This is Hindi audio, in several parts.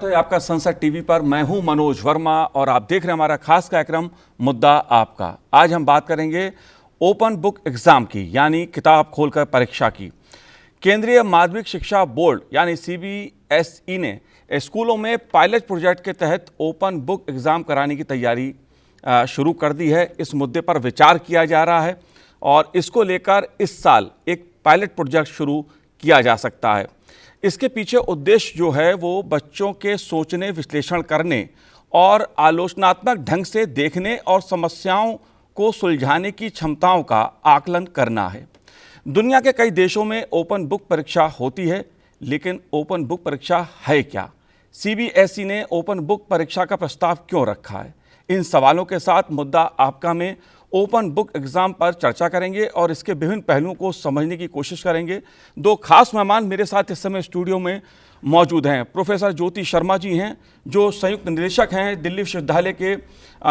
स्वागत है आपका संसद टीवी पर। मैं हूं मनोज वर्मा और आप देख रहे हैं हमारा खास कार्यक्रम मुद्दा आपका। आज हम बात करेंगे ओपन बुक एग्जाम की, यानी किताब खोलकर परीक्षा की। केंद्रीय माध्यमिक शिक्षा बोर्ड यानी CBSE ने स्कूलों में पायलट प्रोजेक्ट के तहत ओपन बुक एग्जाम कराने की तैयारी शुरू कर दी है। इस मुद्दे पर विचार किया जा रहा है और इसको लेकर इस साल एक पायलट प्रोजेक्ट शुरू किया जा सकता है। इसके पीछे उद्देश्य जो है वो बच्चों के सोचने, विश्लेषण करने और आलोचनात्मक ढंग से देखने और समस्याओं को सुलझाने की क्षमताओं का आकलन करना है। दुनिया के कई देशों में ओपन बुक परीक्षा होती है, लेकिन ओपन बुक परीक्षा है क्या? CBSE ने ओपन बुक परीक्षा का प्रस्ताव क्यों रखा है? इन सवालों के साथ मुद्दा आपका में ओपन बुक एग्जाम पर चर्चा करेंगे और इसके विभिन्न पहलुओं को समझने की कोशिश करेंगे। दो खास मेहमान मेरे साथ इस समय स्टूडियो में मौजूद हैं। प्रोफेसर ज्योति शर्मा जी हैं, जो संयुक्त निदेशक हैं दिल्ली विश्वविद्यालय के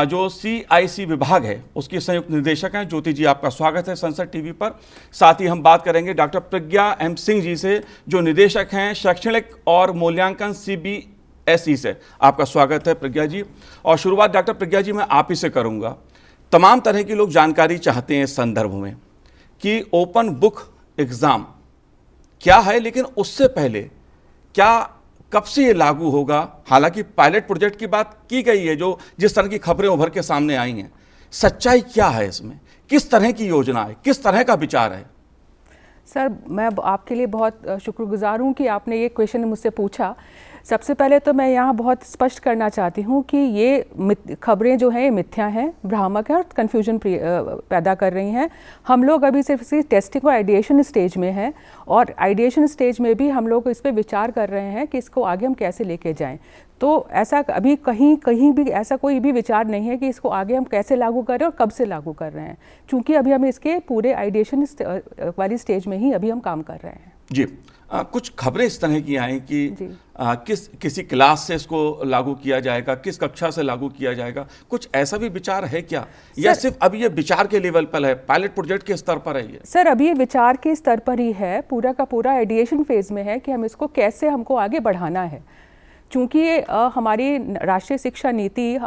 जो CIC विभाग है उसकी संयुक्त निदेशक हैं। ज्योति जी, आपका स्वागत है संसद टीवी पर। साथ ही हम बात करेंगे डॉक्टर प्रज्ञा M सिंह जी से, जो निदेशक हैं शैक्षणिक और मूल्यांकन CBSE से। आपका स्वागत है प्रज्ञा जी। और शुरुआत डॉक्टर प्रज्ञा जी मैं आप ही से करूँगा। तमाम तरह के लोग जानकारी चाहते हैं इस संदर्भ में कि ओपन बुक एग्ज़ाम क्या है, लेकिन उससे पहले क्या कब से ये लागू होगा? हालांकि पायलट प्रोजेक्ट की बात की गई है, जो जिस तरह की खबरें उभर के सामने आई हैं, सच्चाई क्या है इसमें? किस तरह की योजना है, किस तरह का विचार है? सर, मैं आपके लिए बहुत शुक्रगुजार हूँ कि आपने ये क्वेश्चन मुझसे पूछा। सबसे पहले तो मैं यहाँ बहुत स्पष्ट करना चाहती हूँ कि ये खबरें जो हैं ये मिथ्या हैं, भ्रामक हैं और कन्फ्यूजन पैदा कर रही हैं। हम लोग अभी सिर्फ इसी टेस्टिंग और आइडिएशन स्टेज में हैं और आइडिएशन स्टेज में भी हम लोग इस पर विचार कर रहे हैं कि इसको आगे हम कैसे लेके जाएं। तो ऐसा अभी कहीं भी ऐसा कोई भी विचार नहीं है कि इसको आगे हम कैसे लागू कर रहे हैं और कब से लागू कर रहे हैं, क्योंकि अभी हम इसके पूरे आइडिएशन वाली स्टेज में ही अभी हम काम कर रहे हैं। जी, कुछ खबरें इस तरह की आई कि किसी क्लास से इसको लागू किया जाएगा, किस कक्षा से लागू किया जाएगा, कुछ ऐसा भी विचार है क्या, या सिर्फ अभी ये विचार के लेवल पर है, पायलट प्रोजेक्ट के स्तर पर है ये? सर, अभी ये विचार के स्तर पर ही है, पूरा का पूरा आइडिएशन फेज में है कि हम इसको कैसे हमको आगे बढ़ाना है। चूँकि हमारी राष्ट्रीय शिक्षा नीति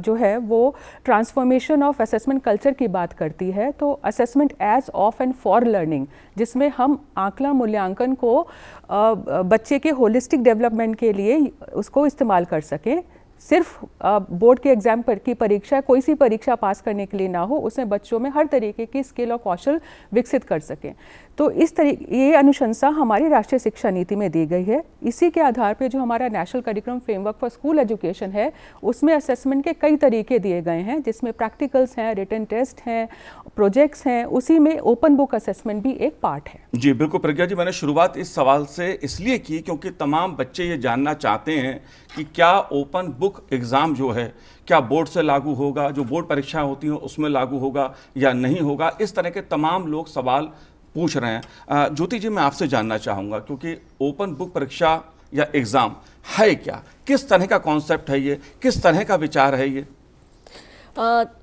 जो है वो ट्रांसफॉर्मेशन ऑफ असेसमेंट कल्चर की बात करती है, तो assessment as of and for learning, जिसमें हम आंकलन मूल्यांकन को बच्चे के होलिस्टिक डेवलपमेंट के लिए उसको इस्तेमाल कर सकें। सिर्फ बोर्ड के एग्जाम की परीक्षा, कोई सी परीक्षा पास करने के लिए ना हो, उसमें बच्चों में हर तरीके की स्किल और कौशल विकसित कर सकें। तो ये अनुशंसा हमारी राष्ट्रीय शिक्षा नीति में दी गई है। इसी के आधार पे जो हमारा national curriculum framework for school education है, उसमें असेसमेंट के कई तरीके दिए गए हैं, जिसमें प्रैक्टिकल्स हैं, रिटन टेस्ट हैं, प्रोजेक्ट्स हैं। उसी में ओपन बुक असेसमेंट भी एक पार्ट है। जी बिल्कुल प्रज्ञा जी, मैंने शुरुआत इस सवाल से इसलिए की क्योंकि तमाम बच्चे ये जानना चाहते हैं कि क्या ओपन बुक एग्ज़ाम जो है क्या बोर्ड से लागू होगा, जो बोर्ड परीक्षाएं होती हैं उसमें लागू होगा या नहीं होगा। इस तरह के तमाम लोग सवाल पूछ रहे हैं। ज्योति जी, मैं आपसे जानना चाहूँगा, क्योंकि ओपन बुक परीक्षा या एग्ज़ाम है क्या, किस तरह का कॉन्सेप्ट है ये, किस तरह का विचार है ये?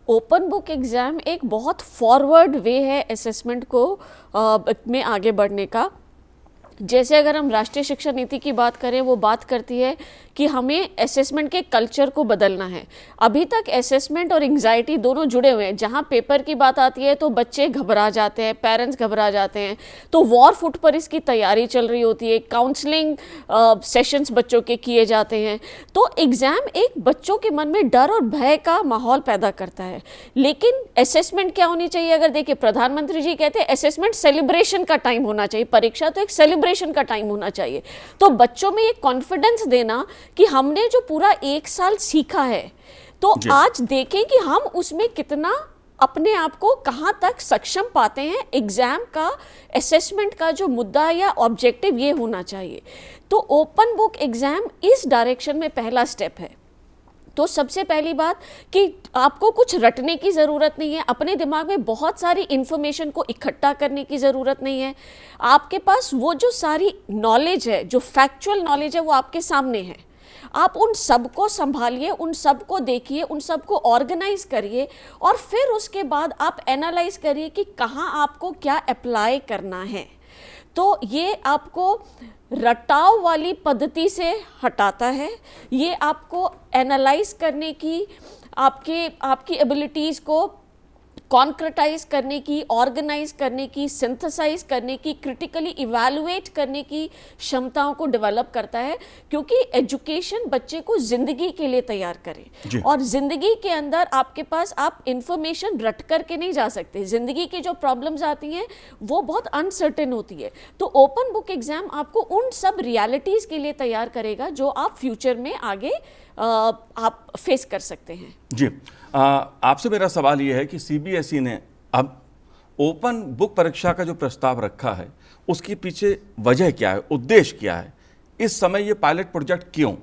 ओपन बुक एग्ज़ाम एक बहुत फॉरवर्ड वे है असेसमेंट को में आगे बढ़ने का। जैसे अगर हम राष्ट्रीय शिक्षा नीति की बात करें, वो बात करती है कि हमें असेसमेंट के कल्चर को बदलना है। अभी तक असेसमेंट और एंग्जाइटी दोनों जुड़े हुए हैं। जहाँ पेपर की बात आती है तो बच्चे घबरा जाते हैं, पेरेंट्स घबरा जाते हैं, तो वॉर फुट पर इसकी तैयारी चल रही होती है, काउंसलिंग सेशंस बच्चों के किए जाते हैं। तो एग्ज़ाम एक बच्चों के मन में डर और भय का माहौल पैदा करता है। लेकिन असेसमेंट क्या होनी चाहिए? अगर देखिए, प्रधानमंत्री जी कहते हैं असेसमेंट सेलिब्रेशन का टाइम होना चाहिए, परीक्षा तो एक सेलिब्रेशन का टाइम होना चाहिए। तो बच्चों में ये कॉन्फिडेंस देना कि हमने जो पूरा एक साल सीखा है, तो आज देखें कि हम उसमें कितना अपने आप को कहां तक सक्षम पाते हैं। एग्जाम का, असेसमेंट का जो मुद्दा या ऑब्जेक्टिव ये होना चाहिए। तो ओपन बुक एग्जाम इस डायरेक्शन में पहला स्टेप है। तो सबसे पहली बात कि आपको कुछ रटने की ज़रूरत नहीं है, अपने दिमाग में बहुत सारी इन्फॉर्मेशन को इकट्ठा करने की ज़रूरत नहीं है। आपके पास वो जो सारी नॉलेज है, जो फैक्चुअल नॉलेज है, वो आपके सामने है। आप उन सबको संभालिए, उन सबको देखिए, उन सबको ऑर्गेनाइज करिए और फिर उसके बाद आप एनालाइज करिए कि कहाँ आपको क्या अप्लाई करना है। तो ये आपको रटाव वाली पद्धति से हटाता है। ये आपको एनालाइज करने की, आपकी एबिलिटीज़ को कॉन्क्रेटाइज करने की, ऑर्गेनाइज करने की, सिंथेसाइज करने की, क्रिटिकली इवैल्यूएट करने की क्षमताओं को डेवलप करता है, क्योंकि एजुकेशन बच्चे को जिंदगी के लिए तैयार करे। और जिंदगी के अंदर आपके पास आप इंफॉर्मेशन रट करके नहीं जा सकते। जिंदगी की जो प्रॉब्लम्स आती हैं वो बहुत अनसर्टेन होती है, तो ओपन बुक एग्जाम आपको उन सब रियलिटीज़ के लिए तैयार करेगा जो आप फ्यूचर में आगे आप फेस कर सकते हैं। जी, आपसे मेरा सवाल ये है कि सीबीएसई ने अब ओपन बुक परीक्षा का जो प्रस्ताव रखा है उसके पीछे वजह क्या है, उद्देश्य क्या है, इस समय ये पायलट प्रोजेक्ट क्यों?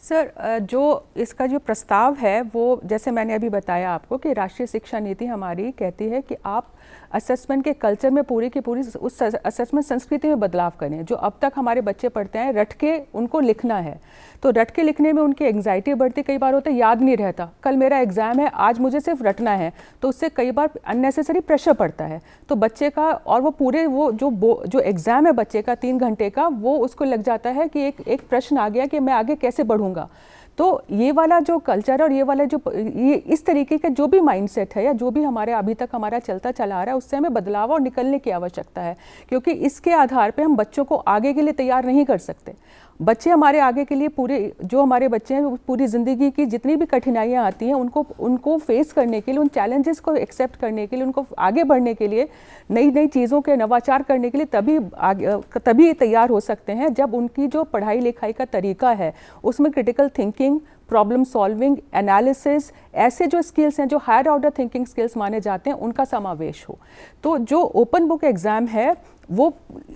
सर, जो इसका जो प्रस्ताव है वो जैसे मैंने अभी बताया आपको कि राष्ट्रीय शिक्षा नीति हमारी कहती है कि आप असेसमेंट के कल्चर में पूरी की पूरी उस असेसमेंट संस्कृति में बदलाव करें। जो अब तक हमारे बच्चे पढ़ते हैं रट के उनको लिखना है, तो रट के लिखने में उनकी एंग्जाइटी बढ़ती, कई बार होता है याद नहीं रहता, कल मेरा एग्जाम है आज मुझे सिर्फ रटना है, तो उससे कई बार अननेसेसरी प्रेशर पड़ता है। तो बच्चे का और वो पूरे वो जो एग्ज़ाम है बच्चे का 3 घंटे का, वो उसको लग जाता है कि एक प्रश्न आ गया कि मैं आगे कैसे बढ़ूँगा। तो ये वाला जो कल्चर और ये वाला जो ये इस तरीके का जो भी माइंडसेट है या जो भी हमारे अभी तक हमारा चलता चला आ रहा है, उससे हमें बदलाव और निकलने की आवश्यकता है, क्योंकि इसके आधार पे हम बच्चों को आगे के लिए तैयार नहीं कर सकते। बच्चे हमारे आगे के लिए पूरे जो हमारे बच्चे हैं पूरी ज़िंदगी की जितनी भी कठिनाइयाँ आती हैं उनको फेस करने के लिए, उन चैलेंजेस को एक्सेप्ट करने के लिए, उनको आगे बढ़ने के लिए, नई नई चीज़ों के नवाचार करने के लिए तभी तैयार हो सकते हैं जब उनकी जो पढ़ाई लिखाई का तरीका है उसमें critical thinking, problem solving, analysis, ऐसे जो स्किल्स हैं जो हायर ऑर्डर थिंकिंग स्किल्स माने जाते हैं उनका समावेश हो। तो जो ओपन बुक एग्ज़ाम है वो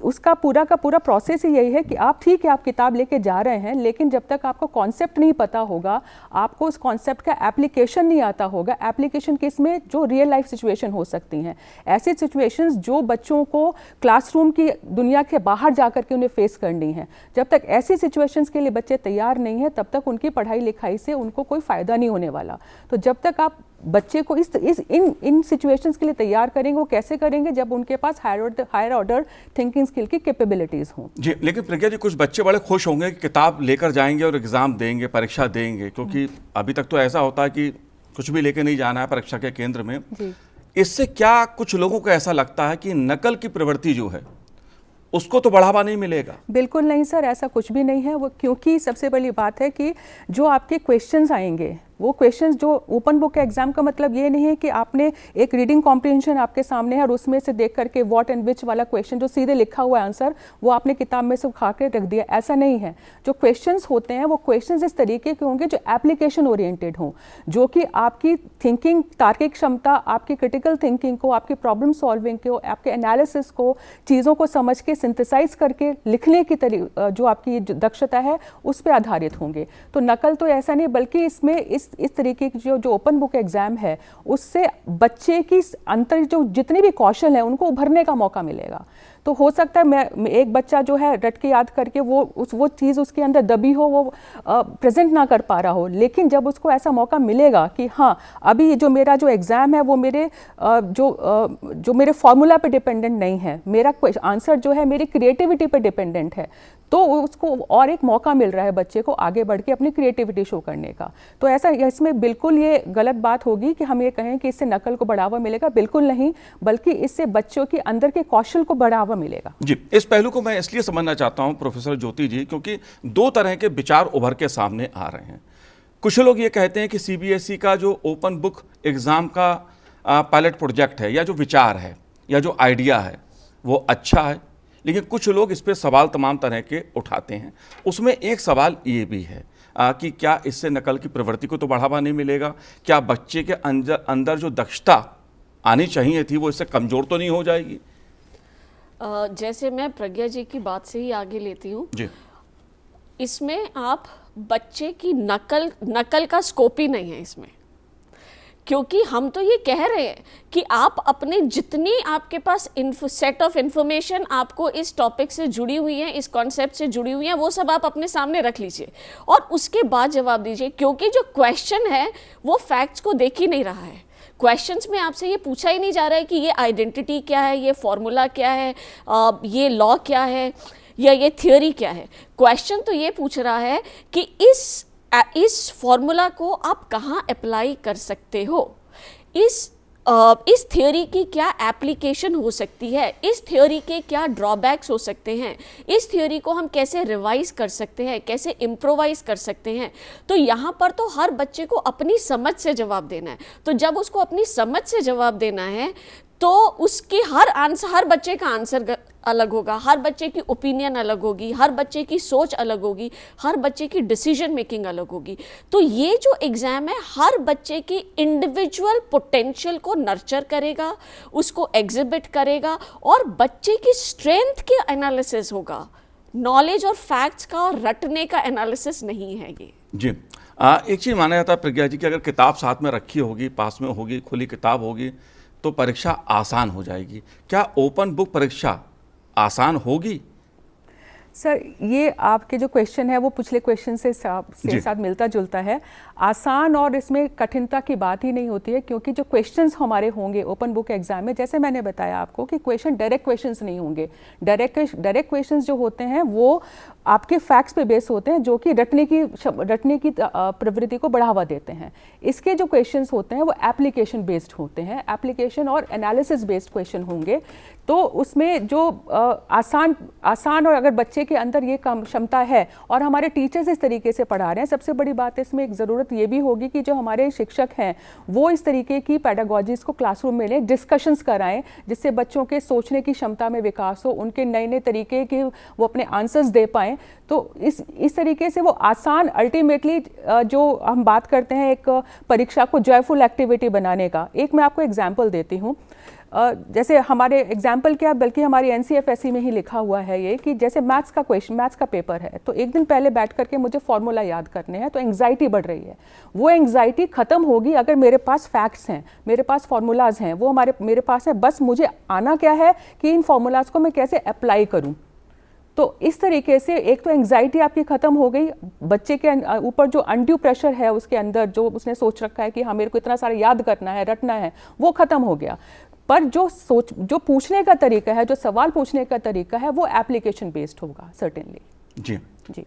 उसका पूरा का पूरा प्रोसेस ही यही है कि आप ठीक है आप किताब लेके जा रहे हैं, लेकिन जब तक आपको कॉन्सेप्ट नहीं पता होगा, आपको उस कॉन्सेप्ट का एप्लीकेशन नहीं आता होगा, एप्लीकेशन किस में जो रियल लाइफ सिचुएशन हो सकती हैं, ऐसी सिचुएशंस जो बच्चों को क्लासरूम की दुनिया के बाहर जाकर के उन्हें फेस करनी है, जब तक ऐसी सिचुएशंस के लिए बच्चे तैयार नहीं हैं तब तक उनकी पढ़ाई लिखाई से उनको कोई फ़ायदा नहीं होने वाला। तो जब तक आप बच्चे को इन सिचुएशंस के लिए तैयार करेंगे, वो कैसे करेंगे जब उनके पास हायर ऑर्डर थिंकिंग स्किल की कैपेबिलिटीज हों। जी, लेकिन प्रज्ञा जी, कुछ बच्चे बड़े खुश होंगे कि किताब लेकर जाएंगे और एग्जाम देंगे, परीक्षा देंगे, क्योंकि अभी तक तो ऐसा होता है कि कुछ भी लेके नहीं जाना है परीक्षा के केंद्र में। इससे क्या कुछ लोगों को ऐसा लगता है कि नकल की प्रवृत्ति जो है उसको तो बढ़ावा नहीं मिलेगा? बिल्कुल नहीं सर, ऐसा कुछ भी नहीं है। वो क्योंकि सबसे बड़ी बात है कि जो आपके क्वेश्चंस आएंगे वो क्वेश्चंस जो ओपन बुक एग्जाम का मतलब ये नहीं है कि आपने एक रीडिंग कॉम्प्रिहेंशन आपके सामने है और उसमें से देख करके व्हाट एंड विच वाला क्वेश्चन जो सीधे लिखा हुआ आंसर वो आपने किताब में से उठा के रख दिया, ऐसा नहीं है। जो क्वेश्चंस होते हैं वो क्वेश्चंस इस तरीके के होंगे जो एप्लीकेशन ओरिएंटेड हों, जो कि आपकी थिंकिंग, तार्किक क्षमता, आपकी क्रिटिकल थिंकिंग को, आपकी प्रॉब्लम सॉल्विंग को, आपके एनालिसिस को, चीज़ों को समझ के सिंथेसाइज करके लिखने की जो आपकी दक्षता है उस पर आधारित होंगे। तो नकल तो ऐसा नहीं, बल्कि इसमें इस तरीके की जो ओपन बुक एग्जाम है उससे बच्चे की अंतर जो जितने भी कौशल हैं उनको उभरने का मौका मिलेगा। तो हो सकता है मैं एक बच्चा जो है रट के याद करके वो चीज़ उसके अंदर दबी हो, वो प्रेजेंट ना कर पा रहा हो, लेकिन जब उसको ऐसा मौका मिलेगा कि हाँ अभी जो मेरा जो एग्ज़ाम है वो मेरे जो मेरे फॉर्मूला पे डिपेंडेंट नहीं है, मेरा आंसर जो है मेरी क्रिएटिविटी पे डिपेंडेंट है, तो उसको और एक मौका मिल रहा है बच्चे को आगे बढ़ के अपनी क्रिएटिविटी शो करने का। तो ऐसा इसमें बिल्कुल ये गलत बात होगी कि हम ये कहें कि इससे नकल को बढ़ावा मिलेगा, बिल्कुल नहीं, बल्कि इससे बच्चों के अंदर के कौशल को बढ़ावा मिलेगा। जी, इस पहलू को मैं इसलिए समझना चाहता हूं प्रोफेसर ज्योति जी, क्योंकि दो तरह के विचार उभर के सामने आ रहे हैं। कुछ लोग ये कहते हैं कि सीबीएसई का जो ओपन बुक एग्जाम का पायलट प्रोजेक्ट है या जो विचार है या जो आइडिया है वो अच्छा है, लेकिन कुछ लोग इस पर सवाल तमाम तरह के उठाते हैं। उसमें एक सवाल ये भी है कि क्या इससे नकल की प्रवृत्ति को तो बढ़ावा नहीं मिलेगा? क्या बच्चे के अंदर जो दक्षता आनी चाहिए थी वो इससे कमज़ोर तो नहीं हो जाएगी? जैसे मैं प्रज्ञा जी की बात से ही आगे लेती हूँ जी, इसमें आप बच्चे की नकल का स्कोप ही नहीं है इसमें, क्योंकि हम तो ये कह रहे हैं कि आप अपने जितनी आपके पास सेट ऑफ इंफॉर्मेशन आपको इस टॉपिक से जुड़ी हुई है, इस कॉन्सेप्ट से जुड़ी हुई है, वो सब आप अपने सामने रख लीजिए और उसके बाद जवाब दीजिए, क्योंकि जो क्वेश्चन है वो फैक्ट्स को देख ही नहीं रहा है। क्वेश्चंस में आपसे ये पूछा ही नहीं जा रहा है कि ये आइडेंटिटी क्या है, ये फॉर्मूला क्या है, ये लॉ क्या है। या ये थ्योरी क्या है। क्वेश्चन तो ये पूछ रहा है कि इस फॉर्मूला को आप कहाँ अप्लाई कर सकते हो, इस थ्योरी की क्या एप्लीकेशन हो सकती है, इस थ्योरी के क्या ड्रॉबैक्स हो सकते हैं, इस थ्योरी को हम कैसे रिवाइज कर सकते हैं, कैसे इम्प्रोवाइज कर सकते हैं। तो यहाँ पर तो हर बच्चे को अपनी समझ से जवाब देना है। तो जब उसको अपनी समझ से जवाब देना है तो उसकी हर बच्चे का आंसर अलग होगा, हर बच्चे की ओपिनियन अलग होगी, हर बच्चे की सोच अलग होगी, हर बच्चे की डिसीजन मेकिंग अलग होगी। तो ये जो एग्ज़ाम है हर बच्चे की इंडिविजुअल पोटेंशियल को नर्चर करेगा, उसको एग्जिबिट करेगा और बच्चे की स्ट्रेंथ के एनालिसिस होगा, नॉलेज और फैक्ट्स का और रटने का एनालिसिस नहीं है ये। जी एक चीज़ माना जाता है प्रज्ञा जी कि अगर किताब साथ में रखी होगी, पास में होगी, खुली किताब होगी तो परीक्षा आसान हो जाएगी। क्या ओपन बुक परीक्षा आसान होगी? सर, ये आपके जो क्वेश्चन है वो पिछले क्वेश्चन से साथ मिलता जुलता है। आसान और इसमें कठिनता की बात ही नहीं होती है, क्योंकि जो क्वेश्चंस हमारे होंगे ओपन बुक एग्जाम में, जैसे मैंने बताया आपको कि क्वेश्चन डायरेक्ट क्वेश्चंस नहीं होंगे। डायरेक्ट क्वेश्चंस जो होते हैं वो आपके फैक्ट्स पे बेस होते हैं, जो कि रटने की प्रवृत्ति को बढ़ावा देते हैं। इसके जो क्वेश्चंस होते हैं वो एप्लीकेशन बेस्ड होते हैं, एप्लीकेशन और एनालिसिस बेस्ड क्वेश्चन होंगे। तो उसमें जो आसान और अगर बच्चे के अंदर ये क्षमता है और हमारे टीचर्स इस तरीके से पढ़ा रहे हैं, सबसे बड़ी बात इसमें एक ज़रूरत ये भी होगी कि जो हमारे शिक्षक हैं वो इस तरीके की पैडागॉजीज को क्लासरूम में लें, डिस्कशंस कराएं, जिससे बच्चों के सोचने की क्षमता में विकास हो, उनके नए नए तरीके के वो अपने आंसर्स दे पाएँ। तो इस तरीके से वो आसान, अल्टीमेटली जो हम बात करते हैं एक परीक्षा को जॉयफुल एक्टिविटी बनाने का, एक मैं आपको एग्जाम्पल देती हूँ। जैसे हमारे एग्जाम्पल क्या, बल्कि हमारी NCFSE में ही लिखा हुआ है ये कि जैसे मैथ्स का पेपर है, तो एक दिन पहले बैठ करके मुझे फॉर्मूला याद करने हैं, तो एंग्जाइटी बढ़ रही है। वो एंग्जाइटी खत्म होगी अगर मेरे पास फैक्ट्स हैं, मेरे पास फार्मूलाज हैं, वो मेरे पास है। बस मुझे आना क्या है कि इन फार्मूलाज को मैं कैसे अप्लाई करूँ। तो इस तरीके से एक तो एंग्जाइटी आपकी ख़त्म हो गई, बच्चे के ऊपर जो अनड्यू प्रेशर है उसके अंदर, जो उसने सोच रखा है कि हाँ मेरे को इतना सारा याद करना है, रटना है, वो ख़त्म हो गया। पर जो पूछने का तरीका है, जो सवाल पूछने का तरीका है, वो एप्लीकेशन बेस्ड होगा सर्टेनली। जी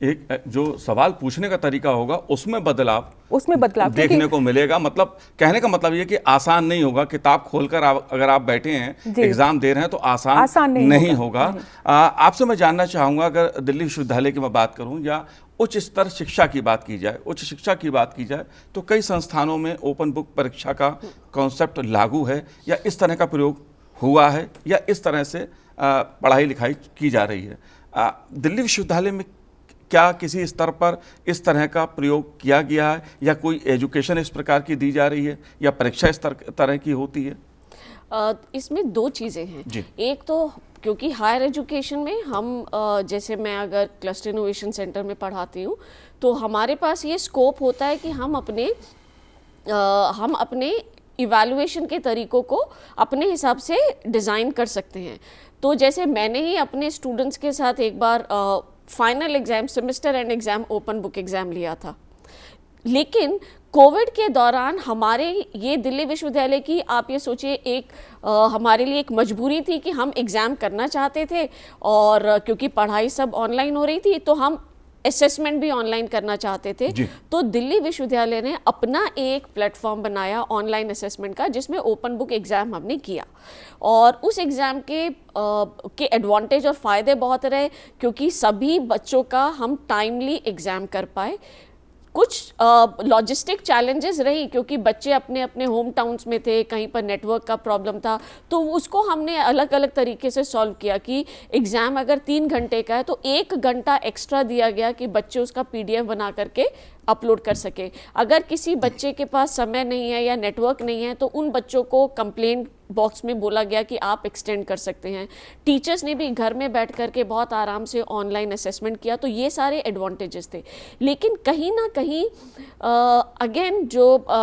एक जो सवाल पूछने का तरीका होगा उसमें बदलाव देखने को मिलेगा। मतलब कहने का मतलब ये कि आसान नहीं होगा। किताब खोलकर अगर आप बैठे हैं, एग्जाम दे रहे हैं तो आसान नहीं होगा। आपसे मैं जानना चाहूँगा, अगर दिल्ली विश्वविद्यालय की मैं बात करूँ या उच्च स्तर शिक्षा की बात की जाए, तो कई संस्थानों में ओपन बुक परीक्षा का कॉन्सेप्ट लागू है, या इस तरह का प्रयोग हुआ है, या इस तरह से पढ़ाई लिखाई की जा रही है। दिल्ली विश्वविद्यालय में क्या किसी स्तर पर इस तरह का प्रयोग किया गया है, या कोई एजुकेशन इस प्रकार की दी जा रही है, या परीक्षा इस तरह की होती है? इसमें दो चीज़ें हैं। एक तो क्योंकि हायर एजुकेशन में हम जैसे मैं अगर क्लस्टर इनोवेशन सेंटर में पढ़ाती हूँ, तो हमारे पास ये स्कोप होता है कि हम अपने इवैल्यूएशन के तरीक़ों को अपने हिसाब से डिज़ाइन कर सकते हैं। तो जैसे मैंने ही अपने स्टूडेंट्स के साथ एक बार final exam, semester end exam, open book exam लिया था। लेकिन कोविड के दौरान हमारे ये दिल्ली विश्वविद्यालय की, आप ये सोचिए, हमारे लिए एक मजबूरी थी कि हम एग्ज़ाम करना चाहते थे, और क्योंकि पढ़ाई सब ऑनलाइन हो रही थी तो हम असेसमेंट भी ऑनलाइन करना चाहते थे। तो दिल्ली विश्वविद्यालय ने अपना एक प्लेटफॉर्म बनाया ऑनलाइन असेसमेंट का, जिसमें ओपन बुक एग्ज़ाम हमने किया। और उस एग्ज़ाम के एडवांटेज और फ़ायदे बहुत रहे, क्योंकि सभी बच्चों का हम टाइमली एग्ज़ाम कर पाए। कुछ लॉजिस्टिक चैलेंजेस रही, क्योंकि बच्चे अपने अपने होम टाउन्स में थे, कहीं पर नेटवर्क का प्रॉब्लम था, तो उसको हमने अलग अलग तरीके से सॉल्व किया कि एग्ज़ाम अगर 3 घंटे का है तो 1 घंटा एक्स्ट्रा दिया गया कि बच्चे उसका PDF बना करके अपलोड कर सके। अगर किसी बच्चे के पास समय नहीं है या नेटवर्क नहीं है तो उन बच्चों को कंप्लेंट बॉक्स में बोला गया कि आप एक्सटेंड कर सकते हैं। टीचर्स ने भी घर में बैठ करके बहुत आराम से ऑनलाइन असेसमेंट किया। तो ये सारे एडवांटेजेस थे। लेकिन कहीं ना कहीं अगेन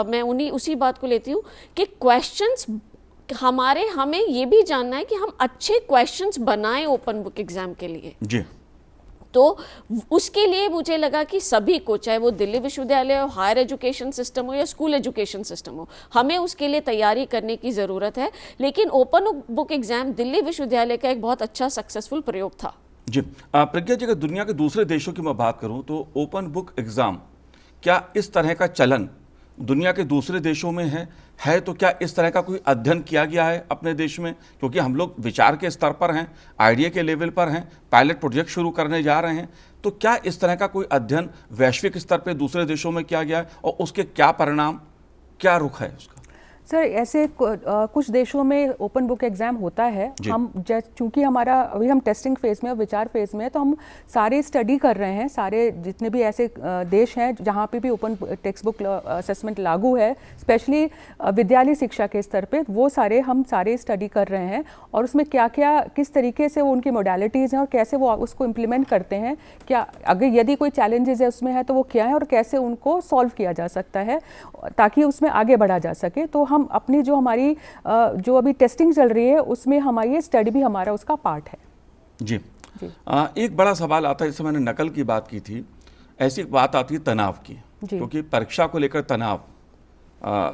मैं उसी बात को लेती हूँ कि क्वेश्चंस हमें ये भी जानना है कि हम अच्छे क्वेश्चंस बनाएं ओपन बुक एग्जाम के लिए। जी। तो उसके लिए मुझे लगा कि सभी को, चाहे वो दिल्ली विश्वविद्यालय हो, हायर एजुकेशन सिस्टम हो या स्कूल एजुकेशन सिस्टम हो, हमें उसके लिए तैयारी करने की ज़रूरत है। लेकिन ओपन बुक एग्ज़ाम दिल्ली विश्वविद्यालय का एक बहुत अच्छा सक्सेसफुल प्रयोग था। जी प्रज्ञा जी, अगर दुनिया के दूसरे देशों की मैं बात करूं तो ओपन बुक एग्ज़ाम, क्या इस तरह का चलन दुनिया के दूसरे देशों में है तो क्या इस तरह का कोई अध्ययन किया गया है अपने देश में? क्योंकि हम लोग विचार के स्तर पर हैं, आइडिया के लेवल पर हैं, पायलट प्रोजेक्ट शुरू करने जा रहे हैं, तो क्या इस तरह का कोई अध्ययन वैश्विक स्तर पर दूसरे देशों में किया गया है और उसके क्या परिणाम, क्या रुख है उसका? सर ऐसे कुछ देशों में ओपन बुक एग्ज़ाम होता है। हम चूंकि हमारा अभी हम टेस्टिंग फेज़ में और विचार फेज़ में है, तो हम सारे स्टडी कर रहे हैं, सारे जितने भी ऐसे देश हैं जहाँ पे भी ओपन टेक्स्ट बुक असेसमेंट लागू है, स्पेशली विद्यालय शिक्षा के स्तर पे, वो हम सारे स्टडी कर रहे हैं और उसमें क्या क्या किस तरीके से वो उनकी मोडालिटीज़ हैं और कैसे वो उसको इम्प्लीमेंट करते हैं, क्या अगर यदि कोई चैलेंजेस है उसमें है तो वो क्या है और कैसे उनको सॉल्व किया जा सकता है ताकि उसमें आगे बढ़ा जा सके। तो हम अपनी जो हमारी जो अभी टेस्टिंग चल रही है उसमें हमारी ये स्टडी भी हमारा उसका पार्ट है। जी। एक बड़ा सवाल आता है, जैसे मैंने नकल की बात की थी, ऐसी एक बात आती है तनाव की, क्योंकि परीक्षा को लेकर तनाव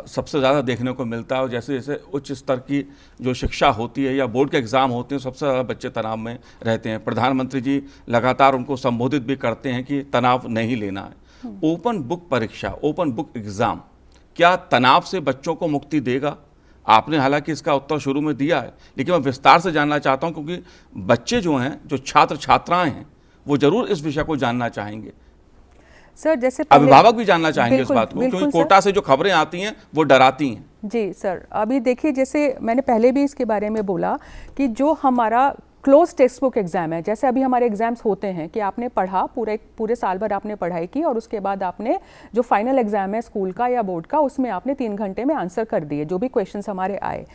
सबसे ज़्यादा देखने को मिलता है और जैसे जैसे उच्च स्तर की जो शिक्षा होती है या बोर्ड के एग्ज़ाम होते हैं, सबसे ज़्यादा बच्चे तनाव में रहते हैं। प्रधानमंत्री जी लगातार उनको संबोधित भी करते हैं कि तनाव नहीं लेना है। ओपन बुक परीक्षा, ओपन बुक एग्ज़ाम क्या तनाव से बच्चों को मुक्ति देगा? आपने हालांकि इसका उत्तर शुरू में दिया है, लेकिन मैं विस्तार से जानना चाहता हूं, क्योंकि बच्चे जो हैं, जो छात्र छात्राएं हैं, वो जरूर इस विषय को जानना चाहेंगे। सर जैसे अभिभावक भी जानना चाहेंगे इस बात को, क्योंकि कोटा से जो खबरें आती हैं वो डराती हैं। जी सर, अभी देखिए जैसे मैंने पहले भी इसके बारे में बोला कि जो हमारा क्लोज टेक्स्ट बुक एग्ज़ाम है, जैसे अभी हमारे एग्ज़ाम्स होते हैं कि आपने पढ़ा, पूरे साल भर आपने पढ़ाई की और उसके बाद आपने जो फाइनल एग्ज़ाम है स्कूल का या बोर्ड का, उसमें आपने 3 घंटे में आंसर कर दिए जो भी क्वेश्चंस हमारे आए।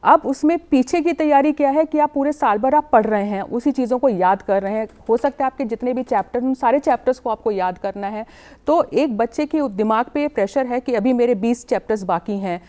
अब उसमें पीछे की तैयारी क्या है कि आप पूरे साल भर आप पढ़ रहे हैं, उसी चीज़ों को याद कर रहे हैं, हो सकता है आपके जितने भी चैप्टर उन सारे चैप्टर्स को आपको याद करना है। तो एक बच्चे के दिमाग पे प्रेशर है कि अभी मेरे 20 चैप्टर्स बाकी हैं,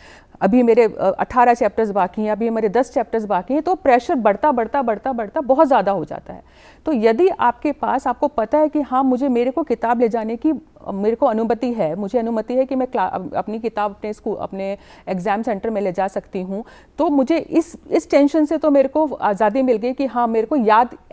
अभी मेरे 18 चैप्टर्स बाकी हैं, अभी मेरे 10 चैप्टर्स बाकी हैं, तो प्रेशर बढ़ता बहुत ज़्यादा हो जाता है। तो यदि आपके पास, आपको पता है कि हाँ मेरे को किताब ले जाने की मेरे को अनुमति है, मुझे अनुमति है कि मैं अपनी किताब अपने एग्ज़ाम सेंटर में ले जा सकती हूँ, तो मुझे इस टेंशन से तो मेरे को आज़ादी मिल गई कि हाँ मेरे को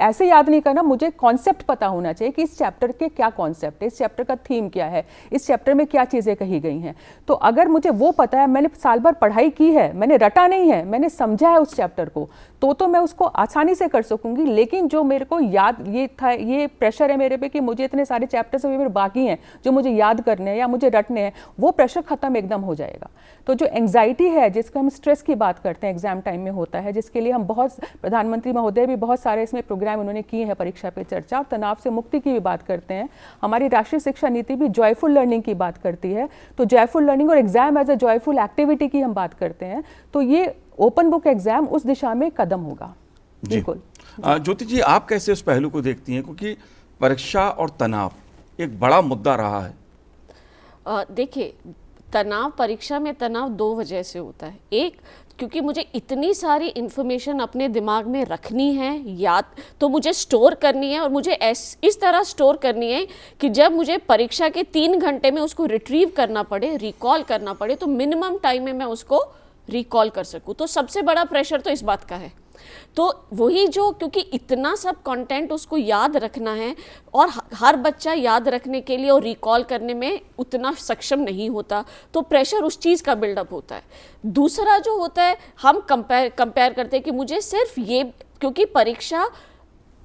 ऐसे याद नहीं करना, मुझे कॉन्सेप्ट पता होना चाहिए कि इस चैप्टर के क्या कॉन्सेप्ट है, इस चैप्टर का थीम क्या है, इस चैप्टर में क्या चीज़ें कही गई हैं। तो अगर मुझे वो पता है, मैंने साल भर पढ़ाई की है, मैंने रटा नहीं है, मैंने समझा है उस चैप्टर को, तो मैं उसको आसानी से कर सकूंगी। लेकिन जो मेरे को ये प्रेशर है मेरे पे कि मुझे इतने सारे चैप्टर्स अभी मेरे बाकी हैं जो मुझे याद करने हैं या मुझे रटने हैं, वो प्रेशर खत्म एकदम हो जाएगा। तो जो एंग्जाइटी है, जिसका हम स्ट्रेस की बात करते हैं, एग्जाम टाइम में होता है, जिसके लिए हम प्रधानमंत्री महोदय भी बहुत सारे इसमें प्रोग्राम उन्होंने किए हैं, परीक्षा पे चर्चा, और तनाव से मुक्ति की भी बात करते हैं। हमारी राष्ट्रीय शिक्षा नीति भी जॉयफुल लर्निंग की बात करती है, तो जॉयफुल लर्निंग और exam as a joyful activity की हम बात करते हैं, तो ये ओपन बुक एग्जाम उस दिशा में कदम होगा। बिल्कुल। ज्योति जी, आप कैसे उस पहलू को देखती हैं, क्योंकि परीक्षा और तनाव एक बड़ा मुद्दा रहा है? देखिए, तनाव, परीक्षा में तनाव 2 वजह से होता है। एक, क्योंकि मुझे इतनी सारी इन्फॉर्मेशन अपने दिमाग में रखनी है, याद तो मुझे स्टोर करनी है, और मुझे इस तरह स्टोर करनी है कि जब मुझे परीक्षा के 3 घंटे में उसको रिट्रीव करना पड़े, रिकॉल करना पड़े, तो मिनिमम टाइम में मैं उसको रिकॉल कर सकूं। तो सबसे बड़ा प्रेशर तो इस बात का है। तो वही जो, क्योंकि इतना सब कंटेंट उसको याद रखना है, और हर बच्चा याद रखने के लिए और रिकॉल करने में उतना सक्षम नहीं होता, तो प्रेशर उस चीज़ का बिल्डअप होता है। दूसरा जो होता है, हम कंपेयर करते हैं कि मुझे सिर्फ ये, क्योंकि परीक्षा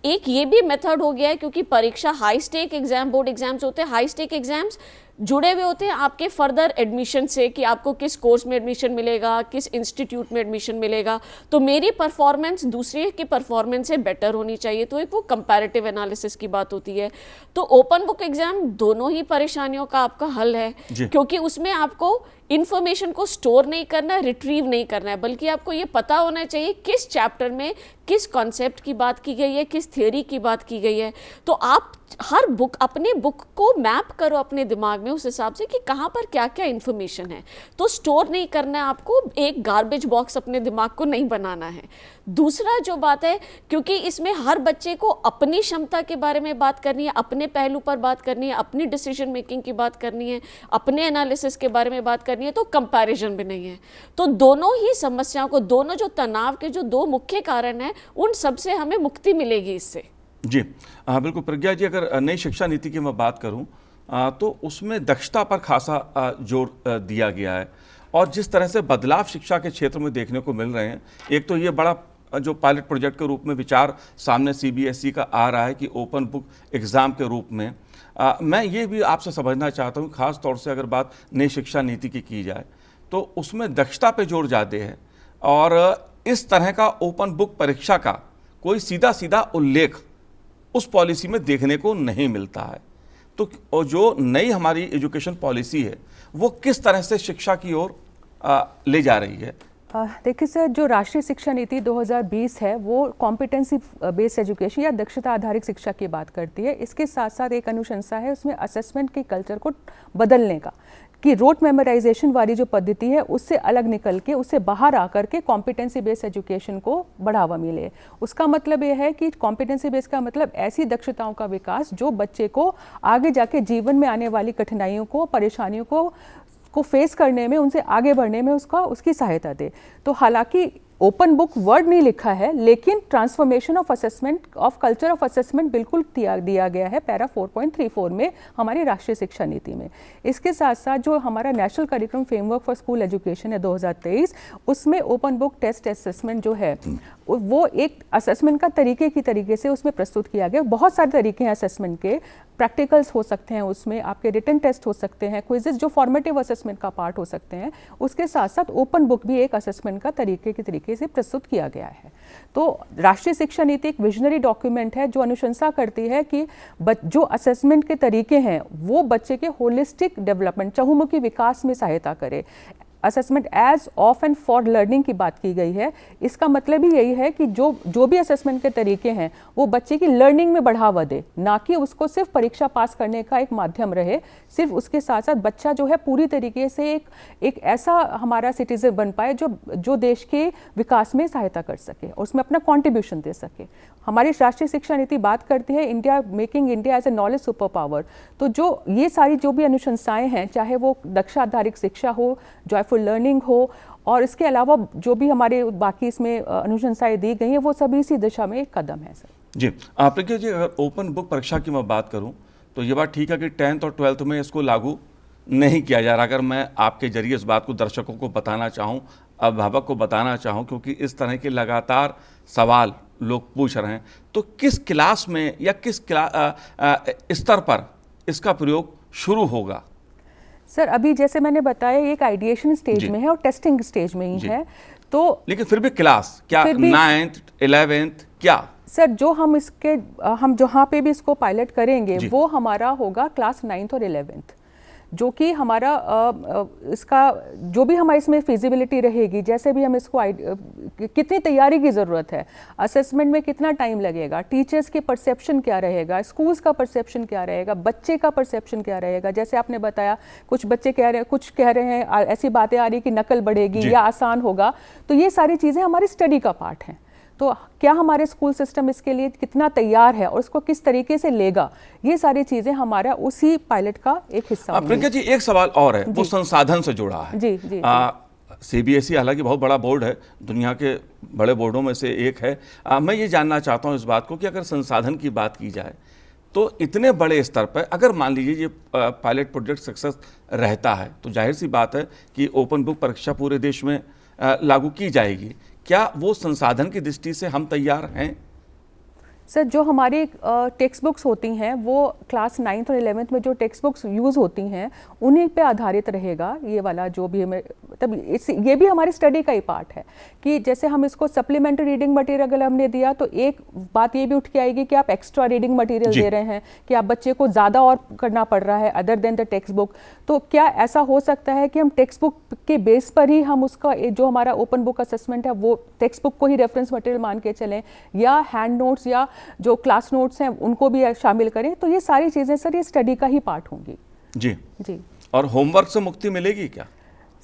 एक ये भी मेथड हो गया है, क्योंकि परीक्षा high stake exam, board exams होते हैं, हाई स्टेक एग्जाम्स जुड़े हुए होते हैं आपके फर्दर एडमिशन से, कि आपको किस कोर्स में एडमिशन मिलेगा, किस इंस्टीट्यूट में एडमिशन मिलेगा। तो मेरी परफॉर्मेंस दूसरे के परफॉर्मेंस से बेटर होनी चाहिए, तो एक वो कंपैरेटिव एनालिसिस की बात होती है। तो ओपन बुक एग्जाम दोनों ही परेशानियों का आपका हल है, क्योंकि उसमें आपको इन्फॉर्मेशन को स्टोर नहीं करना है, रिट्रीव नहीं करना है, बल्कि आपको ये पता होना चाहिए किस चैप्टर में किस कॉन्सेप्ट की बात की गई है, किस थ्योरी की बात की गई है। तो आप हर बुक, अपने बुक को मैप करो अपने दिमाग में उस हिसाब से कि कहाँ पर क्या क्या इन्फॉर्मेशन है। तो स्टोर नहीं करना है आपको, एक गार्बेज बॉक्स अपने दिमाग को नहीं बनाना है। दूसरा जो बात है, क्योंकि इसमें हर बच्चे को अपनी क्षमता के बारे में बात करनी है, अपने पहलू पर बात करनी है, अपनी डिसीजन मेकिंग की बात करनी है, अपने एनालिसिस के बारे में बात करनी है, तो कंपैरिजन भी नहीं है। तो दोनों ही समस्याओं को, दोनों जो तनाव के जो 2 मुख्य कारण हैं, उन सब से हमें मुक्ति मिलेगी इससे। जी बिल्कुल प्रज्ञा जी, अगर नई शिक्षा नीति की मैं बात करूं तो उसमें दक्षता पर खासा जोर दिया गया है और जिस तरह से बदलाव शिक्षा के क्षेत्र में देखने को मिल रहे हैं, एक तो ये बड़ा जो पायलट प्रोजेक्ट के रूप में विचार सामने सीबीएसई का आ रहा है कि ओपन बुक एग्ज़ाम के रूप में मैं ये भी आपसे समझना चाहता हूँ, ख़ास तौर से अगर बात नई शिक्षा नीति की जाए तो उसमें दक्षता पे जोर ज़्यादा है और इस तरह का ओपन बुक परीक्षा का कोई सीधा सीधा उल्लेख उस पॉलिसी में देखने को नहीं मिलता है। तो जो नई हमारी एजुकेशन पॉलिसी है वो किस तरह से शिक्षा की ओर ले जा रही है? देखिए सर, जो राष्ट्रीय शिक्षा नीति 2020 है वो कॉम्पिटेंसी बेस्ड एजुकेशन या दक्षता आधारित शिक्षा की बात करती है। इसके साथ साथ एक अनुशंसा है उसमें असेसमेंट के कल्चर को बदलने का, कि रोट मेमोराइजेशन वाली जो पद्धति है उससे अलग निकल के उससे बाहर आकर के कॉम्पिटेंसी बेस्ड एजुकेशन को बढ़ावा मिले। उसका मतलब ये है कि कॉम्पिटेंसी बेस्ड का मतलब ऐसी दक्षताओं का विकास जो बच्चे को आगे जाके जीवन में आने वाली कठिनाइयों को, परेशानियों को फेस करने में, उनसे आगे बढ़ने में उसकी सहायता दे। तो हालांकि ओपन बुक वर्ड नहीं लिखा है, लेकिन transformation of assessment, of culture of assessment बिल्कुल दिया गया है पैरा 4.34 में हमारी राष्ट्रीय शिक्षा नीति में। इसके साथ साथ जो हमारा national curriculum framework for school education है 2023, उसमें ओपन बुक टेस्ट असेसमेंट जो है वो एक असेसमेंट का तरीके से उसमें प्रस्तुत किया गया। बहुत सारे तरीके हैं असेसमेंट के, प्रैक्टिकल्स हो सकते हैं, उसमें आपके रिटन टेस्ट हो सकते हैं, क्विजेस जो फॉर्मेटिव असेसमेंट का पार्ट हो सकते हैं। उसके साथ साथ ओपन बुक भी एक असेसमेंट का तरीके से प्रस्तुत किया गया है। तो राष्ट्रीय शिक्षा नीति एक विजनरी डॉक्यूमेंट है जो अनुशंसा करती है कि जो असेसमेंट के तरीके हैं वो बच्चे के होलिस्टिक डेवलपमेंट, चहुमुखी विकास में सहायता करे। Assessment as of and for learning की बात की गई है। इसका मतलब ही यही है कि जो भी असेसमेंट के तरीके हैं वो बच्चे की लर्निंग में बढ़ावा दे, ना कि उसको सिर्फ परीक्षा पास करने का एक माध्यम रहे। सिर्फ उसके साथ साथ बच्चा जो है पूरी तरीके से एक ऐसा हमारा सिटीजन बन पाए जो देश के विकास में सहायता कर सके, उसमें अपना कॉन्ट्रीब्यूशन दे सके। हमारी राष्ट्रीय शिक्षा नीति बात करती है India making India as a knowledge super power. तो जो ये सारी जो भी अनुशंसाएं हैं, चाहे वो दक्षता आधारित शिक्षा हो, जॉयफुल लर्निंग हो, और इसके अलावा जो भी हमारे बाकी इसमें अनुशंसाएं दी गई हैं, वो सभी इसी दिशा में एक कदम है सर। जी प्रज्ञा जी, अगर ओपन बुक परीक्षा की मैं बात करूं तो ये बात ठीक है कि 10th और 12th में इसको लागू नहीं किया जा रहा। अगर मैं आपके जरिए इस बात को दर्शकों को बताना चाहूँ, अभिभावक को बताना चाहूँ, क्योंकि इस तरह के लगातार सवाल लोग पूछ रहे हैं, तो किस क्लास में या किस स्तर पर इसका प्रयोग शुरू होगा? सर अभी जैसे मैंने बताया एक आइडिएशन स्टेज में है और टेस्टिंग स्टेज में ही है। तो लेकिन फिर भी क्लास क्या 9th 11th क्या? सर जो हम जहाँ पे भी इसको पायलट करेंगे वो हमारा होगा क्लास 9th और 11th, जो कि हमारा इसका जो भी हमारी इसमें फिजिबिलिटी रहेगी, जैसे भी हम इसको कितनी तैयारी की ज़रूरत है, असेसमेंट में कितना टाइम लगेगा, टीचर्स के परसेप्शन क्या रहेगा, स्कूल्स का परसेप्शन क्या रहेगा, बच्चे का परसेप्शन क्या रहेगा। जैसे आपने बताया कुछ बच्चे कुछ कह रहे हैं ऐसी बातें आ रही कि नकल बढ़ेगी या आसान होगा, तो ये सारी चीज़ें हमारी स्टडी का पार्ट हैं। तो क्या हमारे स्कूल सिस्टम इसके लिए कितना तैयार है और इसको किस तरीके से लेगा, ये सारी चीजें हमारा उसी पायलट का एक हिस्सा होंगी। प्रियंका जी, एक सवाल और है, वो संसाधन से जुड़ा है। जी जी, सीबीएसई हालांकि बहुत बड़ा बोर्ड है, दुनिया के बड़े बोर्डों में से एक है। मैं ये जानना चाहता हूँ इस बात को कि अगर संसाधन की बात की जाए तो इतने बड़े स्तर पर अगर मान लीजिए ये पायलट प्रोजेक्ट सक्सेस रहता है तो जाहिर सी बात है कि ओपन बुक परीक्षा पूरे देश में लागू की जाएगी। क्या वो संसाधन की दृष्टि से हम तैयार हैं? सर जो हमारी टेक्स्ट बुक्स होती हैं वो क्लास 9th और 11th में जो टेक्स्ट बुक्स यूज़ होती हैं उन्हीं पे आधारित रहेगा। ये वाला जो भी हमें ये भी हमारी स्टडी का ही पार्ट है कि जैसे हम इसको सप्लीमेंट्री रीडिंग मटेरियल अगर हमने दिया तो एक बात ये भी उठ के आएगी कि आप एक्स्ट्रा रीडिंग मटेरियल दे रहे हैं, कि आप बच्चे को ज़्यादा और करना पड़ रहा है other than the text book. तो क्या ऐसा हो सकता है कि हम टेक्स्ट बुक के बेस पर ही हम उसका जो हमारा ओपन बुक असेसमेंट है वो टेक्स्ट बुक को ही रेफरेंस मटेरियल मान के चलें, या हैंड नोट्स या जो क्लास नोट्स हैं उनको भी शामिल करें? तो ये सारी चीज़ें सर ये स्टडी का ही पार्ट होंगी। जी जी। और होमवर्क से मुक्ति मिलेगी क्या?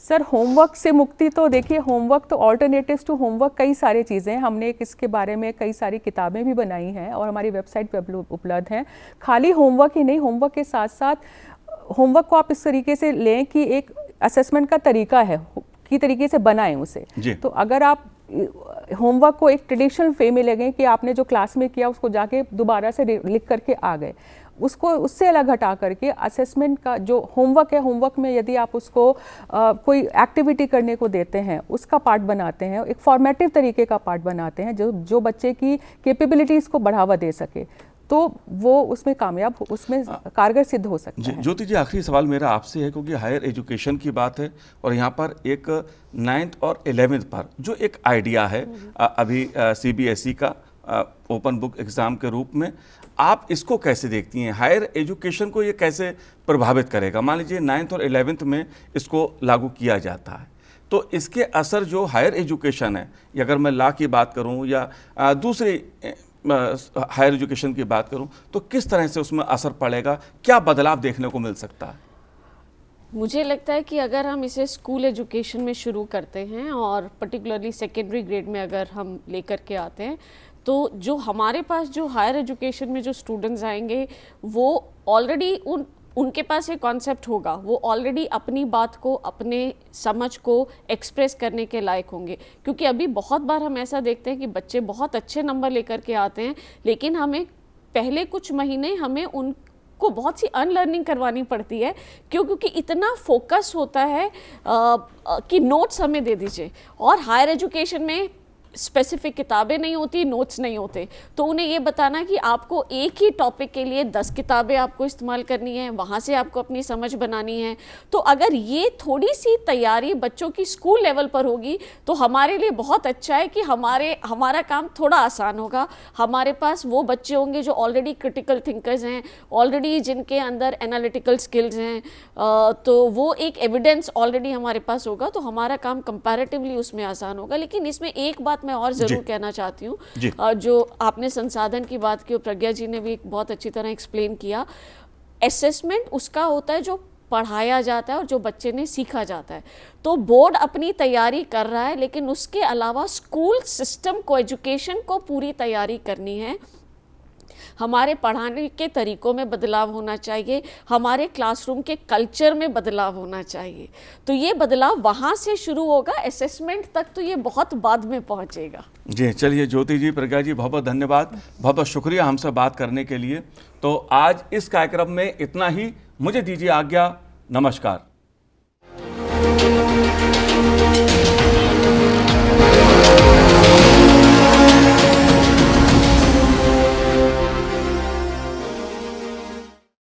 सर होमवर्क से मुक्ति तो देखिए, होमवर्क तो ऑल्टरनेटिव्स टू होमवर्क कई सारी चीज़ें, हमने इसके बारे में कई सारी किताबें भी बनाई हैं और हमारी वेबसाइट पर उपलब्ध हैं। खाली होमवर्क ही नहीं, होमवर्क के साथ साथ होमवर्क को आप इस तरीके से लें कि एक असेसमेंट का तरीका है, की तरीके से बनाएं उसे। तो अगर आप होमवर्क को एक ट्रेडिशनल वे में लगें कि आपने जो क्लास में किया उसको जाके दोबारा से लिख करके आ गए, उसको उससे अलग हटा करके असेसमेंट का जो होमवर्क है, होमवर्क में यदि आप उसको कोई एक्टिविटी करने को देते हैं, उसका पार्ट बनाते हैं, एक फॉर्मेटिव तरीके का पार्ट बनाते हैं जो बच्चे की कैपेबिलिटीज़ को बढ़ावा दे सके, तो वो उसमें कामयाब, उसमें कारगर सिद्ध हो सकता है। ज्योति जी, आखिरी सवाल मेरा आपसे है, क्योंकि हायर एजुकेशन की बात है और यहाँ पर एक 9th और 11th पर जो एक आइडिया है अभी CBSE का ओपन बुक एग्ज़ाम के रूप में, आप इसको कैसे देखती हैं? हायर एजुकेशन को ये कैसे प्रभावित करेगा? मान लीजिए 9th और 11th में इसको लागू किया जाता है, तो इसके असर जो हायर एजुकेशन है, या अगर मैं लॉ की बात करूं या दूसरी हायर एजुकेशन की बात करूं, तो किस तरह से उसमें असर पड़ेगा? क्या बदलाव देखने को मिल सकता है? मुझे लगता है कि अगर हम इसे स्कूल एजुकेशन में शुरू करते हैं और पर्टिकुलरली सेकेंडरी ग्रेड में अगर हम लेकर के आते हैं, तो जो हमारे पास जो हायर एजुकेशन में जो स्टूडेंट्स आएंगे वो ऑलरेडी उनके पास एक कॉन्सेप्ट होगा, वो ऑलरेडी अपनी बात को, अपने समझ को एक्सप्रेस करने के लायक होंगे। क्योंकि अभी बहुत बार हम ऐसा देखते हैं कि बच्चे बहुत अच्छे नंबर लेकर के आते हैं, लेकिन हमें पहले कुछ महीने हमें को बहुत सी अनलर्निंग करवानी पड़ती है। क्योंकि इतना फोकस होता है कि नोट्स हमें दे दीजिए, और हायर एजुकेशन में स्पेसिफिक किताबें नहीं होती, नोट्स नहीं होते, तो उन्हें ये बताना कि आपको एक ही टॉपिक के लिए 10 किताबें आपको इस्तेमाल करनी है, वहाँ से आपको अपनी समझ बनानी है। तो अगर ये थोड़ी सी तैयारी बच्चों की स्कूल लेवल पर होगी तो हमारे लिए बहुत अच्छा है कि हमारा काम थोड़ा आसान होगा। हमारे पास वो बच्चे होंगे जो ऑलरेडी क्रिटिकल थिंकर्स हैं, ऑलरेडी जिनके अंदर एनालिटिकल स्किल्स हैं, तो वो एक एविडेंस ऑलरेडी हमारे पास होगा, तो हमारा काम कंपैरेटिवली उसमें आसान होगा। लेकिन इसमें एक बात मैं और जरूर कहना चाहती हूँ, जो आपने संसाधन की बात की और प्रज्ञा जी ने भी बहुत अच्छी तरह एक्सप्लेन किया, असेसमेंट उसका होता है जो पढ़ाया जाता है और जो बच्चे ने सीखा जाता है। तो बोर्ड अपनी तैयारी कर रहा है, लेकिन उसके अलावा स्कूल सिस्टम को, एजुकेशन को पूरी तैयारी करनी है। हमारे पढ़ाने के तरीकों में बदलाव होना चाहिए, हमारे क्लासरूम के कल्चर में बदलाव होना चाहिए। तो ये बदलाव वहाँ से शुरू होगा, असेसमेंट तक तो ये बहुत बाद में पहुँचेगा। जी चलिए, ज्योति जी, प्रज्ञा जी, बहुत बहुत धन्यवाद, बहुत बहुत शुक्रिया हमसे बात करने के लिए। तो आज इस कार्यक्रम में इतना ही, मुझे दीजिए आज्ञा, नमस्कार।